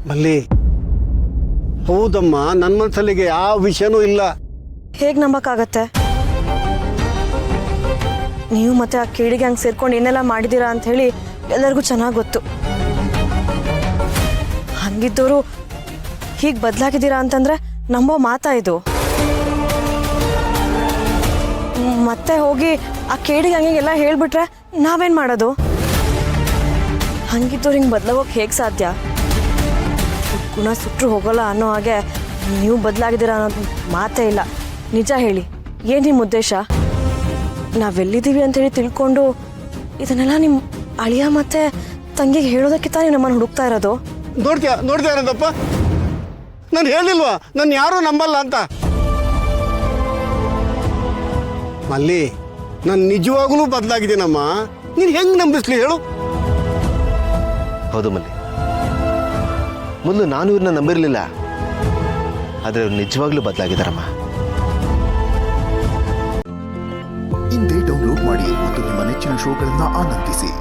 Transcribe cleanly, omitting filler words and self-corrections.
ಮಲ್ಲಿ, ಹೌದಮ್ಮ, ನನ್ನ ಮನಸ್ಸಲ್ಲಿಗೆ ಯಾವ ವಿಷಯನೂ ಇಲ್ಲ. ಹೇಗೆ ನಂಬಕ್ಕಾಗತ್ತೆ? ನೀವು ಮತ್ತೆ ಆ ಕೇಡಿ ಗ್ಯಾಂಗ್ ಸೇರ್ಕೊಂಡು ಏನೆಲ್ಲ ಮಾಡಿದ್ದೀರಾ ಅಂತ ಹೇಳಿ ಎಲ್ಲರಿಗೂ ಚೆನ್ನಾಗಿ ಗೊತ್ತು. ಹಂಗಿದ್ದವರು ಹೀಗೆ ಬದಲಾಗಿದ್ದೀರಾ ಅಂತಂದ್ರೆ ನಂಬೋ ಮಾತಾ ಇದು? ಮತ್ತೆ ಹೋಗಿ ಆ ಕೇಡಿ ಗ್ಯಾಂಗಿಗೆಲ್ಲ ಹೇಳ್ಬಿಟ್ರೆ ನಾವೇನು ಮಾಡೋದು? ಹಂಗಿದ್ದವ್ರು ಹಿಂಗೆ ಬದಲಾಗೋಕೆ ಹೇಗೆ ಸಾಧ್ಯ? ಗುಣ ಸುಟ್ಟರು ಹೋಗೋಲ್ಲ ಅನ್ನೋ ಹಾಗೆ ನೀವು ಬದಲಾಗಿದ್ದೀರಾ ಅನ್ನೋದು ಮಾತೇ ಇಲ್ಲ. ನಿಜ ಹೇಳಿ, ಏನು ನಿಮ್ಮ ಉದ್ದೇಶ? ನಾವೆಲ್ಲಿದ್ದೀವಿ ಅಂತೇಳಿ ತಿಳ್ಕೊಂಡು ಇದನ್ನೆಲ್ಲ ನಿಮ್ಮ ಅಳಿಯ ಮತ್ತೆ ತಂಗಿಗೆ ಹೇಳೋದಕ್ಕೆ ತಾನೇ ನಮ್ಮನ್ನು ಹುಡುಕ್ತಾ ಇರೋದು? ನೋಡ್ತೀಯ ಅನ್ನೋದಪ್ಪ, ನಾನು ಹೇಳಿಲ್ವಾ ನಾನು ಯಾರೂ ನಂಬಲ್ಲ ಅಂತ? ಮಲ್ಲಿ, ನಾನು ನಿಜವಾಗ್ಲೂ ಬದಲಾಗಿದ್ದೀನಮ್ಮ. ನೀನು ಹೆಂಗೆ ನಂಬಿಸ್ಲಿ ಹೇಳು? ಹೌದು ಮಲ್ಲಿ, ಮೊದಲು ನಾನು ಇವ್ರನ್ನ ನಂಬಿರಲಿಲ್ಲ, ಆದರೆ ಅವ್ರು ನಿಜವಾಗ್ಲೂ ಬದಲಾಗಿದ್ದಾರಮ್ಮ. ಇಂದೇ ಡೌನ್ಲೋಡ್ ಮಾಡಿ ಮತ್ತು ನಿಮ್ಮ ನೆಚ್ಚಿನ ಶೋಗಳನ್ನು ಆನಂದಿಸಿ.